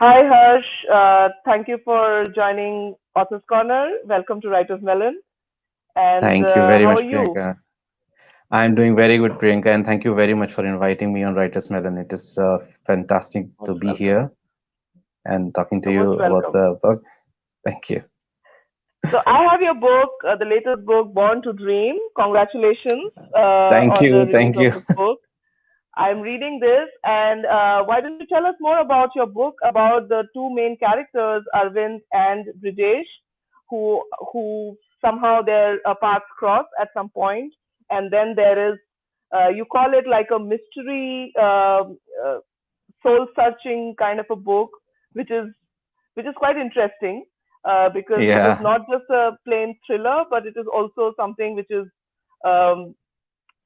Hi, Harsh. Thank you for joining Author's Corner. Welcome to Writersmelon. And Thank you very how are much, you? Priyanka. I'm doing very good, Priyanka, and thank you very much for inviting me on Writersmelon. It is fantastic to Most be welcome. here and talking to You're most you about welcome. the book. Thank you. So I have your book, the latest book, Born to Dream. Congratulations Thank on the you. release Thank of you. this book. I'm reading this, and why don't you tell us more about your book, about the two main characters, Arvind and Brijesh, who who somehow their paths cross at some point, and then there is you call it like a mystery, soul searching kind of a book, which is which is quite interesting because it is Yeah. not just a plain thriller, but it is also something which is um,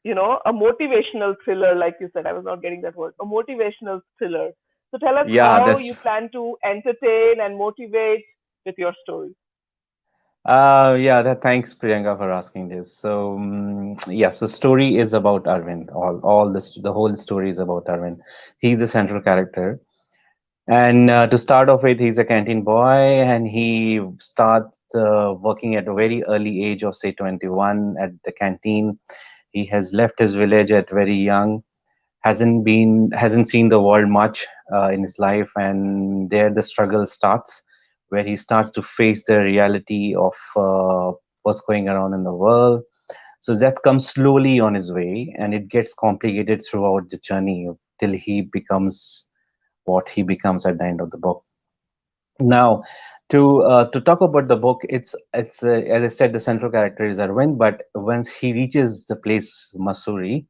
a motivational thriller, like you said. I was not getting that word. A motivational thriller. So tell us Yeah, how that's you plan to entertain and motivate with your story. yeah, that thanks Priyanka for asking this. So yeah, so story is about Arvind. All this the whole story is about Arvind. He's the central character. And to start off with, he's a canteen boy, and he starts working at a very early age of say 21 at the canteen. He has left his village at very young, hasn't seen the world much in his life, and there the struggle starts, where he starts to face the reality of what's going around in the world. So that comes slowly on his way, and it gets complicated throughout the journey till he becomes what he becomes at the end of the book. Now, to talk about the book, it's as I said, the central character is Arvind, but once he reaches the place Masuri,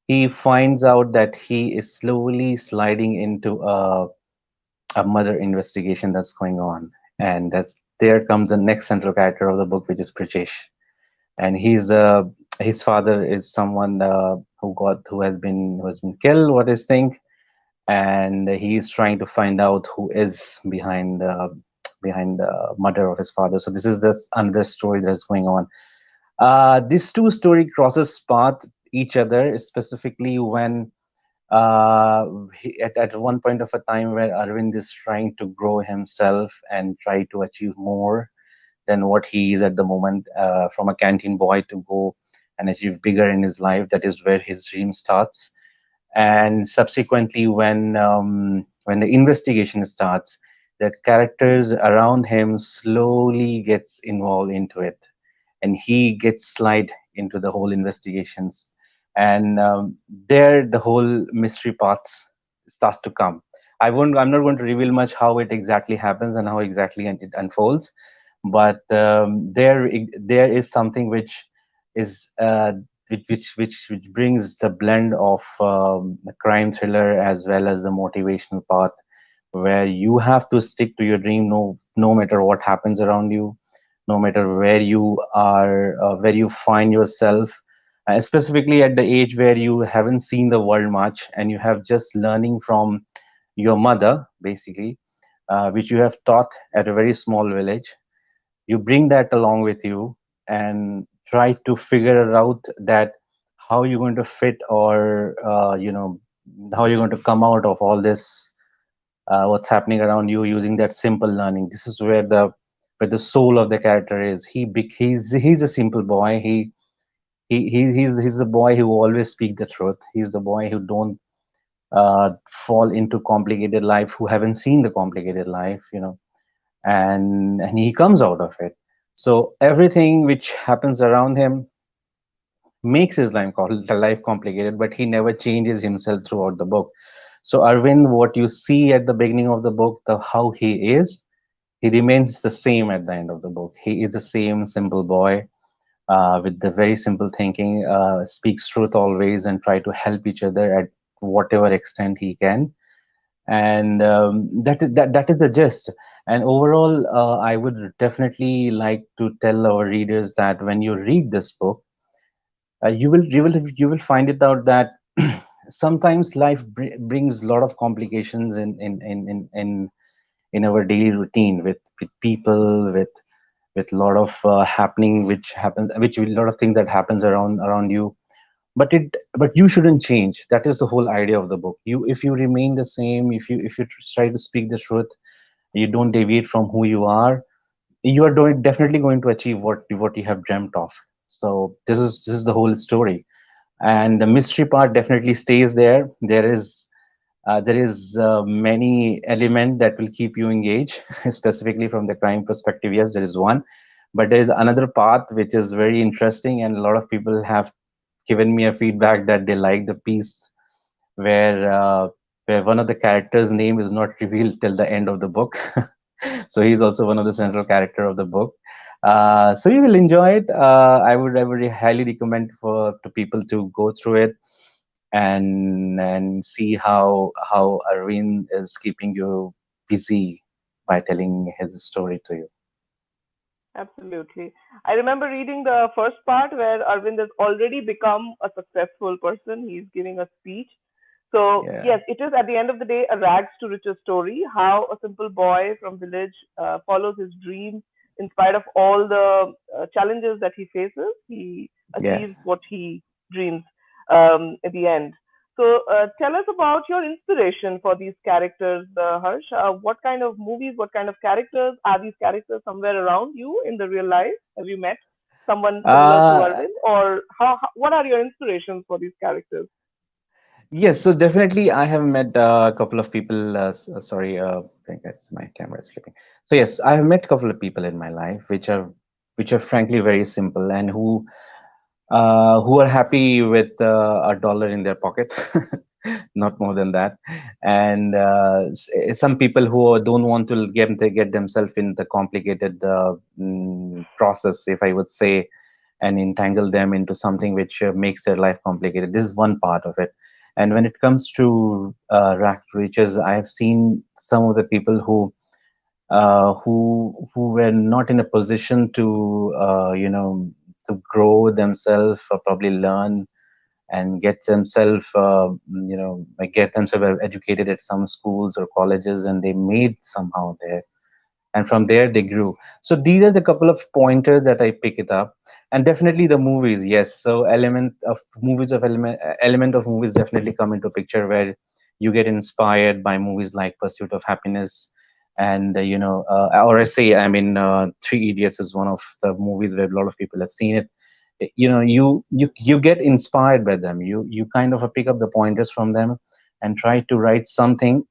he finds out that he is slowly sliding into a murder investigation that's going on, and that's there comes the next central character of the book, which is Prajesh, and he's the his father is someone who has been killed. What is think and he is trying to find out who is behind the murder of his father. So this is this another story that's going on. These two story crosses path each other, specifically when at one point of a time where Arvind is trying to grow himself and try to achieve more than what he is at the moment, from a canteen boy to go and achieve bigger in his life. That is where his dream starts, and subsequently when the investigation starts, the characters around him slowly gets involved into it, and he gets slide into the whole investigations, and there the whole mystery paths starts to come. I'm not going to reveal much how it exactly happens and how exactly it unfolds, but there is something which is which brings the blend of the crime thriller as well as the motivational part, where you have to stick to your dream, no matter what happens around you, no matter where you are, where you find yourself, specifically at the age where you haven't seen the world much and you have just learning from your mother basically, which you have taught at a very small village. You bring that along with you and try to figure out that how you're going to fit, or how you're going to come out of all this, what's happening around you, using that simple learning. This is where the soul of the character is. He's a simple boy. He's the boy who always speak the truth. He's the boy who don't fall into complicated life, who haven't seen the complicated life, and he comes out of it. So everything which happens around him makes his life complicated, but he never changes himself throughout the book. So Arvind, what you see at the beginning of the book, the how he is, he remains the same at the end of the book. He is the same simple boy, with the very simple thinking, speaks truth always, and try to help each other at whatever extent he can. And that is the gist. And overall, I would definitely like to tell our readers that when you read this book, you will find it out that sometimes life brings a lot of complications in our daily routine, with people, with a lot of happening which happens, which a lot of things that happens around you. but you shouldn't change. That is the whole idea of the book. You, if you remain the same, if you try to speak the truth, you don't deviate from who you are, you are doing definitely going to achieve what you have dreamt of. So this is the whole story, and the mystery part definitely stays there. There is many element that will keep you engaged, specifically from the crime perspective. Yes, there is one, but there is another path which is very interesting, and a lot of people have given me a feedback that they like the piece where where one of the characters' name is not revealed till the end of the book. So he's also one of the central character of the book. So you will enjoy it. I would highly recommend for to people to go through it and see how Arvind is keeping you busy by telling his story to you. Absolutely. I remember reading the first part where Arvind has already become a successful person. He's giving a speech. So Yeah, yes, it is at the end of the day a rags to riches story. How a simple boy from village follows his dream in spite of all the challenges that he faces. He yeah. achieves what he dreams at the end. So tell us about your inspiration for these characters, Harsh. What kind of movies, what kind of characters are these characters somewhere around you in the real life? Have you met someone similar to Uh, Arvind, or what are your inspirations for these characters? yes, so definitely I have met a couple of people. Sorry, I guess my camera is flipping. So yes, I have met a couple of people in my life which are frankly very simple and who are happy with $1 in their pocket, not more than that. And some people who don't want to get themselves in the complicated process, if I would say, and entangle them into something which makes their life complicated. This is one part of it. And when it comes to rack riches, I have seen some of the people who were not in a position to to grow themselves or probably learn and get themselves like get themselves educated at some schools or colleges, and they made somehow there, and from there they grew. So these are the couple of pointers that I pick it up. And definitely the movies, yes, so element of movies definitely come into picture, where you get inspired by movies like Pursuit of Happiness. And or I say, I mean, Three Idiots is one of the movies where a lot of people have seen it. You get inspired by them. You kind of pick up the pointers from them and try to write something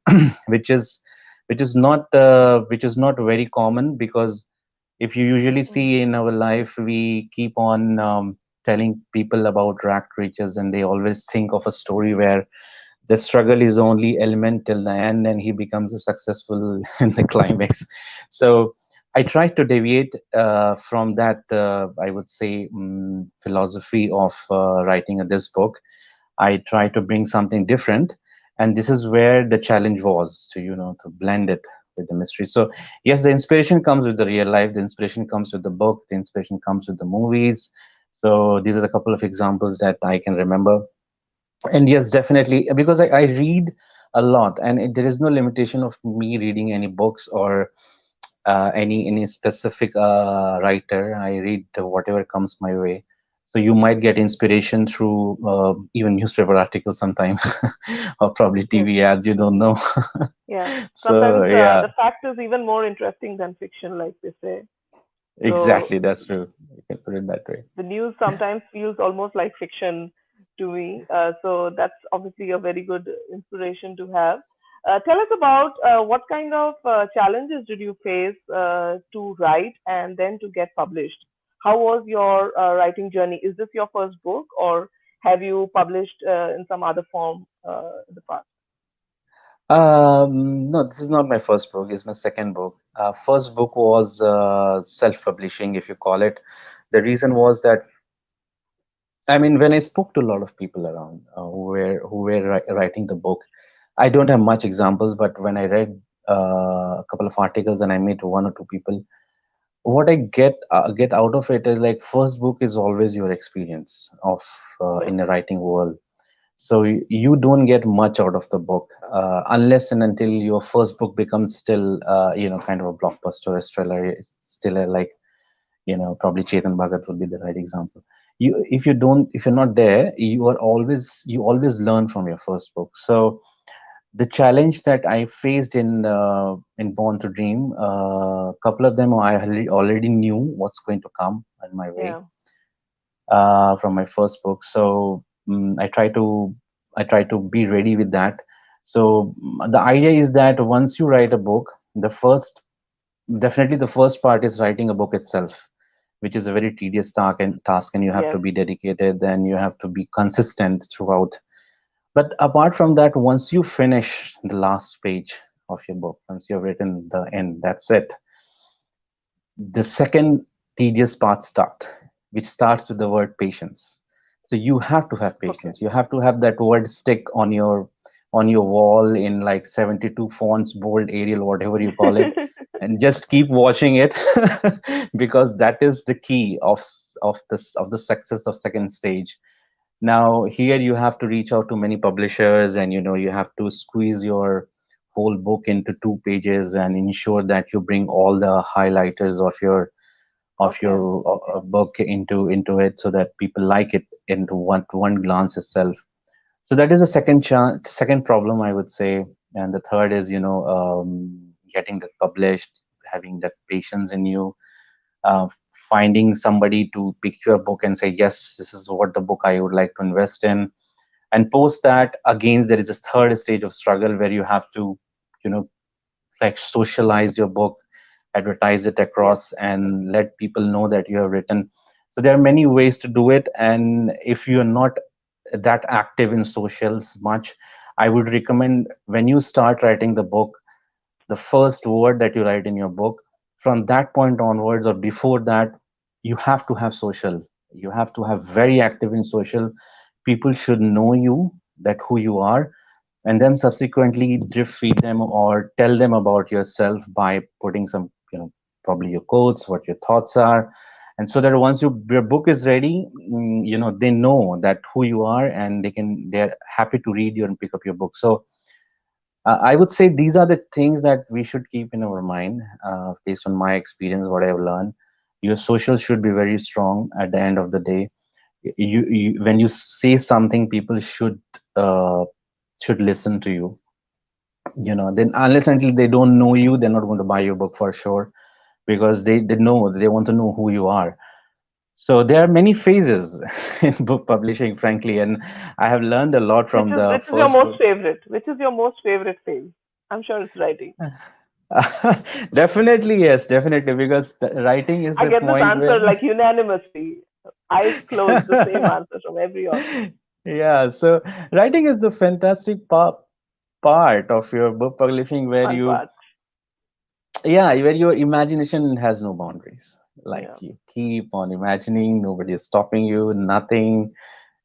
which is which is not very common, because if you usually Mm, see in our life, we keep on telling people about rack riches, and they always think of a story where the struggle is only element till the end and he becomes a successful in the climax. So I try to deviate from that, I would say, philosophy of writing this book. I try to bring something different, and this is where the challenge was, to to blend it with the mystery. So yes, the inspiration comes with the real life, the inspiration comes with the book, the inspiration comes with the movies. So these are the couple of examples that I can remember. And yes, definitely, because I read a lot, and there is no limitation of me reading any books or any specific writer. I read whatever comes my way. So you might get inspiration through even newspaper articles sometime, or probably yes. TV ads. You don't know. Yeah. So Sometimes yeah, the fact is even more interesting than fiction, like they say. So exactly. That's true. You can put it that way. the news sometimes feels almost like fiction to me. So that's obviously a very good inspiration to have. Tell us about what kind of challenges did you face to write and then to get published? How was your writing journey? Is this your first book, or have you published in some other form in the past? No, this is not my first book. It's my second book. First book was self-publishing, if you call it. The reason was that, I mean, when I spoke to a lot of people around who were writing the book, I don't have much examples, but when I read a couple of articles and I met one or two people, what I get out of it is like, first book is always your experience of Yeah. in the writing world. So you don't get much out of the book unless and until your first book becomes still kind of a blockbuster, a thriller, still a, like, probably Chetan Bhagat would be the right example. if you don't, if you're not there, you always learn from your first book. So the challenge that I faced in Born to Dream, a couple of them I already knew what's going to come in my way Yeah. from my first book. So I try to be ready with that. So the idea is that once you write a book, the first definitely the first part is writing a book itself, which is a very tedious task, and you have to Yes. be dedicated, and you have to be consistent throughout. But apart from that, once you finish the last page of your book, once you have written the end, that's it. The second tedious part which starts with the word patience. So you have to have Okay. patience. You have to have that word stick on your wall in like 72 fonts, bold, Arial, whatever you call it, and just keep watching it because that is the key of the success of second stage. Now here you have to reach out to many publishers, and you have to squeeze your whole book into 2 pages and ensure that you bring all the highlighters Okay. of your book into it so that people like it into one glance itself. So that is the second problem, I would say. And the third is getting that published, having that patience in you, uh, finding somebody to pick your book and say, yes, this is what the book I would like to invest in. And post that, again, there is a third stage of struggle where you have to, you know like, socialize your book, advertise it Yes. across, and let people know that you have written. So there are many ways to do it, and if you're not that active in socials much, I would recommend, when you start writing the book, the first word that you write in your book, from that point onwards or before that, you have to have social. You have to have very active in social. People should know you, that who you are, and then subsequently drip feed them or tell them about yourself by putting some, probably your quotes, what your thoughts are. And so that once your book is ready, they know that who you are, and they're happy to read you and pick up your book. So I would say these are the things that we should keep in our mind, based on my experience, what I've learned. Your social should be very strong at the end of the day. When you say something, people uh, should listen to you. Then unless until they don't know you, they're not going to buy your book for sure, because they want to know who you are. So there are many phases in book publishing, frankly, and I have learned a lot from the Which is your first most book. favorite? Which is your most favorite phase? I'm sure it's writing. Definitely, yes, definitely, because writing is I the get this point answer where like unanimously, eyes closed, the same answer from every author. yeah, so writing is the fantastic part of your book publishing, where Fun you part. yeah, where your imagination has no boundaries. Like, Yeah. you keep on imagining, nobody is stopping you, nothing.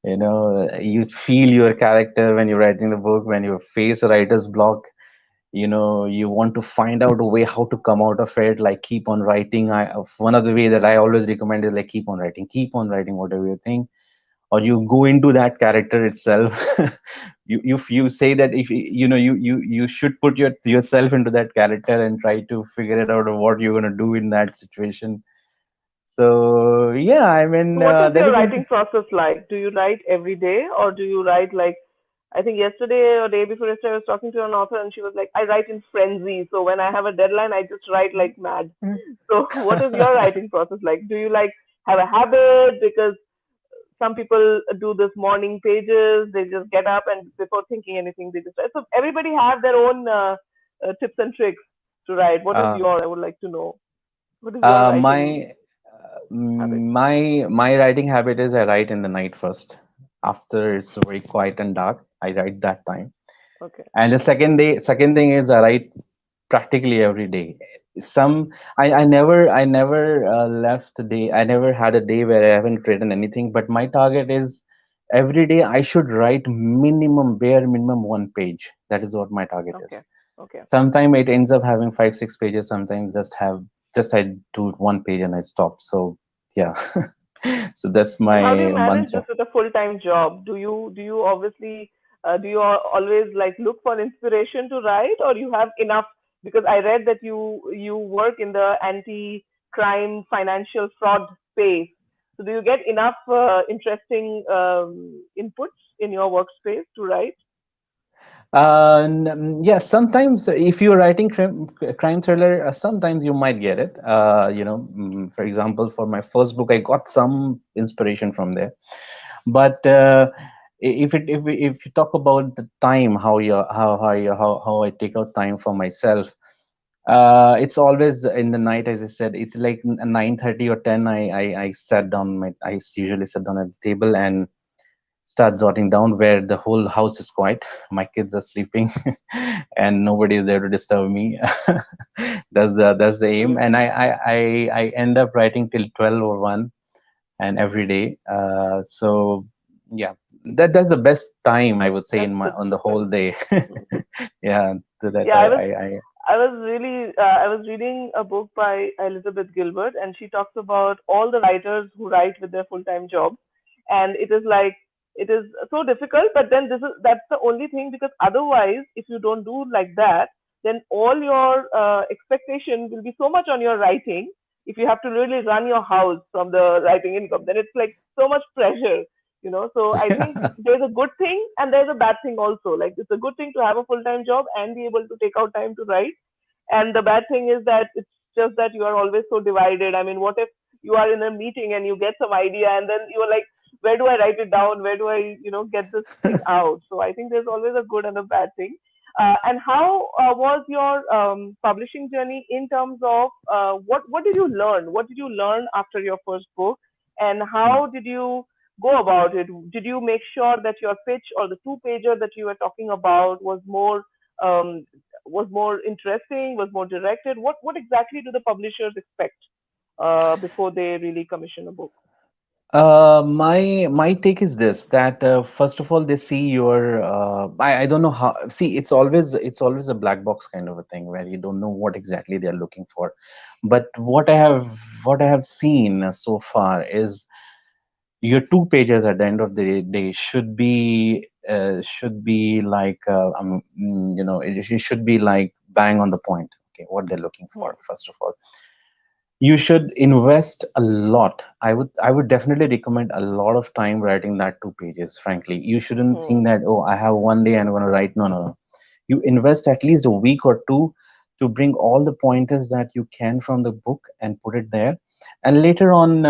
You feel your character when you're writing the book, when you face a writer's block. You want to find out a way how to come out of it. Like, keep on writing. One of the way that I always recommend is, like, keep on writing whatever you think, or you go into that character itself. You say that, if you should put yourself into that character and try to figure it out of what you're going to do in that situation. So yeah, I So mean, what is that your is a writing process like? Do you write every day or do you write like I think yesterday or day before yesterday I was talking to an author and she was like, I write in frenzy. So when I have a deadline, I just write like mad. So what is your writing process like? Do you like have a habit? Because some people do this morning pages. They just get up and before thinking anything, they just write. So everybody have their own tips and tricks to write. What is uh, your? I would like to know. What is your writing my habit? my writing habit is, I write in the night first. After it's very quiet and dark, I write that time. Okay. And the second thing is, I write practically every day. Some I never left a day. I never had a day where I haven't written anything. But my target is, every day I should write bare minimum 1 page. That is what my target Okay. is. Okay. Sometimes it ends up having 5 6 pages. Sometimes just I do 1 page and I stop. So yeah, so that's So how do my you manage this mantra. with a full-time job? Do you obviously do you always like look for inspiration to write, or you have enough? Because I read that you work in the anti-crime financial fraud space. So do you get enough interesting inputs in your workspace to write? Yeah, sometimes if you're writing crime thriller, sometimes you might get it. For example, for my first book, I got some inspiration from there. But if you talk about the time, how I take out time for myself, it's always in the night. As I said, it's like 9:30 or 10. I sat down. I usually sit down at the table and start jotting down where the whole house is quiet, my kids are sleeping, and nobody is there to disturb me. That's the aim, and I end up writing till 12 or 1, and every day. So yeah, that's the best time, I would say, That's in my the on the whole best. day. Yeah, so that Yeah, I I was really I was reading a book by Elizabeth Gilbert, and she talks about all the writers who write with their full-time jobs, and it is like it is so difficult. But then that's the only thing, because otherwise, if you don't do like that, then all your expectation will be so much on your writing. If you have to really run your house from the writing income, then it's like so much pressure, you know. So I think there's a good thing and there's a bad thing also. Like, it's a good thing to have a full-time job and be able to take out time to write, and the bad thing is that it's just that you are always so divided. I mean, what if you are in a meeting and you get some idea and then you're like, where do I write it down? Where do I, get this thing out? So I think there's always a good and a bad thing. And how was your publishing journey in terms of what did you learn? What did you learn after your first book? And how did you go about it? Did you make sure that your pitch or the two-pager that you were talking about um, was more interesting, was more directed? What exactly do the publishers expect before they really commission a book? My take is this, that first of all, they see your I don't know how. See, it's always a black box kind of a thing where you don't know what exactly they're looking for. But what I have seen so far is your two pages at the end of the day should be like it should be like bang on the point. Okay, what they're looking for, Hmm. first of all. You should invest a lot. I would definitely recommend a lot of time writing that two pages. Frankly, you shouldn't Hmm. think that, oh, I have one day and I'm going to write. No, no, no. You invest at least a week or two to bring all the pointers that you can from the book and put it there, and later on,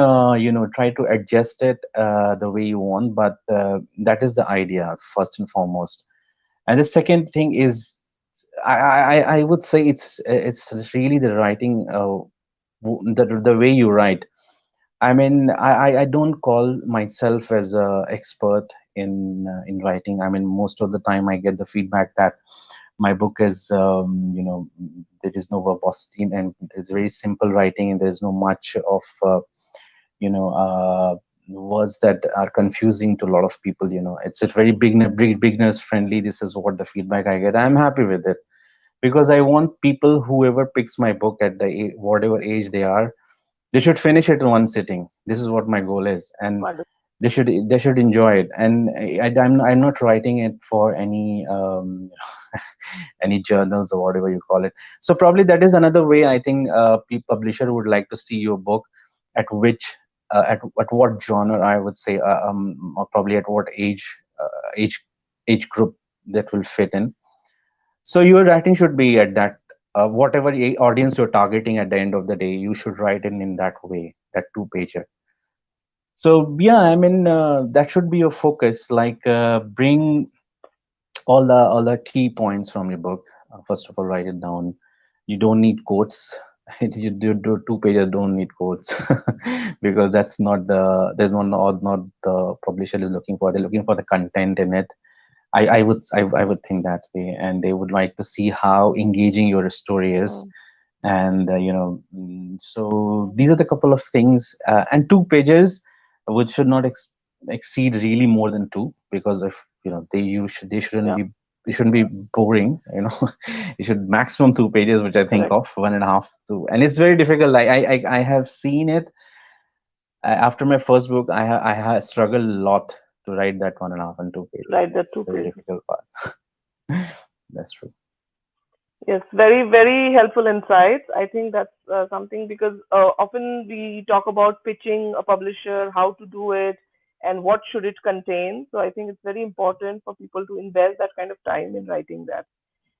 try to adjust it the way you want. But that is the idea, first and foremost. And the second thing is, I would say it's really the writing, the way you write. I mean, I don't call myself as a expert in writing. I mean, most of the time I get the feedback that my book is, there is no verbosity and it's very simple writing, and there's no much of you know words that are confusing to a lot of people. It's a very beginners friendly. This is what the feedback I get. I'm happy with it, because I want people, whoever picks my book at whatever age they are, they should finish it in one sitting. This is what my goal is, and Wonderful. they should enjoy it. And I'm not writing it for any any journals or whatever you call it. So probably that is another way. I think publisher would like to see your book, at which at what genre, I would say, or probably at what age age group that will fit in. So your writing should be at that, whatever audience you're targeting. At the end of the day, you should write in that way, that two pager. So yeah, I mean, that should be your focus. Like, bring all the key points from your book. First of all, write it down. You don't need quotes. You do two pages. Don't need quotes because there's not the publisher is looking for. They're looking for the content in it. I would think that way, and they would like to see how engaging your story is. Hmm. And so these are the couple of things, and two pages, which should not exceed really more than two, because if they shouldn't Yeah. be boring. You should maximum two pages, which I think Correct. of 1.5 to, and it's very difficult. Like, I have seen it. After my first book, I struggled a lot to write that 1.5 and 2 pages. Write that It's two very pages. difficult part. That's true. Yes, very, very helpful insights. I think that's something because often we talk about pitching a publisher, how to do it, and what should it contain. So I think it's very important for people to invest that kind of time in writing that.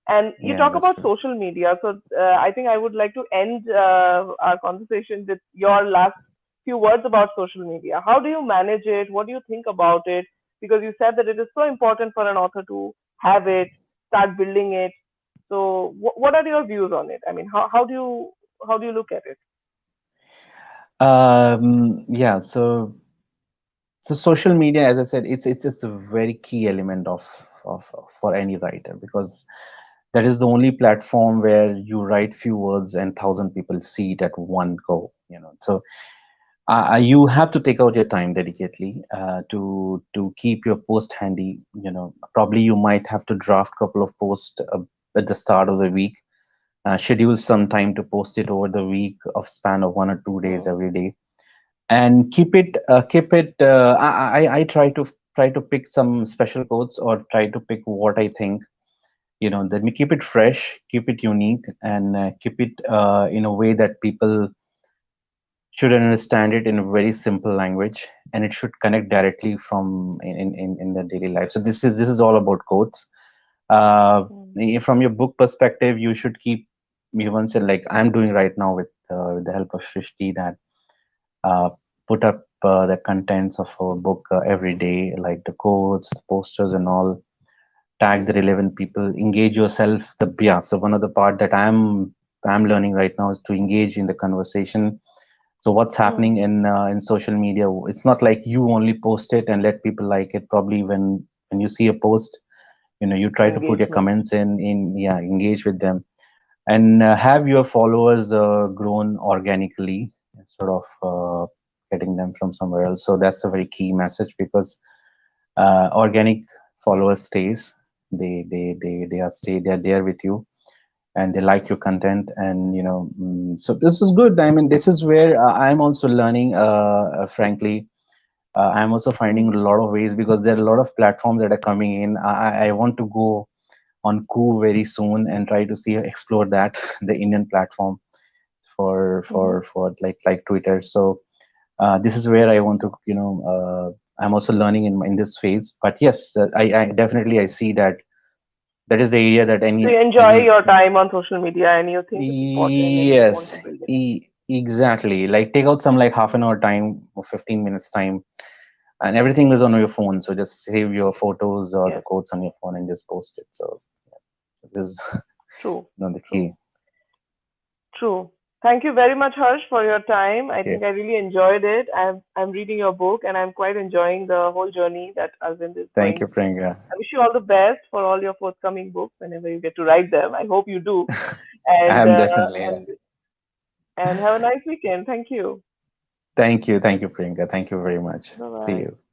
And you Yeah, talk that's about true. social media. So I think I would like to end our conversation with your last few words about social media. How do you manage it? What do you think about it? Because you said that it is so important for an author to have it, start building it. So what are your views on it? I mean, how do you look at it? Yeah, so social media, as I said, it's a very key element of for any writer, because that is the only platform where you write few words and thousand people see it at one go. So you have to take out your time dedicatedly to keep your post handy. Probably you might have to draft couple of posts at the start of the week, schedule some time to post it over the week of span of 1 or 2 days Hmm. every day, and keep it. I try to pick some special quotes, or try to pick what I think, that we keep it fresh, keep it unique, and keep it in a way that people should understand it in a very simple language, and it should connect directly from in their daily life. So this is all about quotes. uh, Hmm. from your book perspective, you should keep, you once said, like I'm doing right now with the help of Shrishti, that uh, put up the contents of our book every day, like the quotes, the posters, and all. Tag the relevant people, engage yourself. Yeah, so one of the part that I'm learning right now is to engage in the conversation. So what's Hmm. happening in social media? It's not like you only post it and let people like it. Probably when you see a post, you try to put your Engagement. comments in, yeah, engage with them, and have your followers grown organically instead of getting them from somewhere else. So that's a very key message, because organic followers stays. They are stay. They're there with you, and they like your content. And so this is good. I mean, this is where I'm also learning. Frankly, I'm also finding Hmm. a lot of ways, because there are a lot of platforms that are coming in. I want to go on Coup very soon and try to see explore that the Indian platform for Hmm. like Twitter. So this is where I want to, I'm also learning in this phase. But yes, I definitely I see that that is the area that So you enjoy any your time on social media and you think it's important and you want to yes, build it. exactly. Like take out some like half an hour time or 15 minutes time, and everything is on your phone. So just save your photos or the Yes, quotes on your phone and just post it. So this is true, the true, key. true. Thank you very much, Harsh, for your time. I Okay. think I really enjoyed it. I'm reading your book and I'm quite enjoying the whole journey that Arvind is Thank you, going. Priyanka. I wish you all the best for all your forthcoming books whenever you get to write them. I hope you do. And I'm uh, definitely. and and have a nice weekend. Thank you. Thank you, Priyanka. Thank you very much. Bye See bye. you.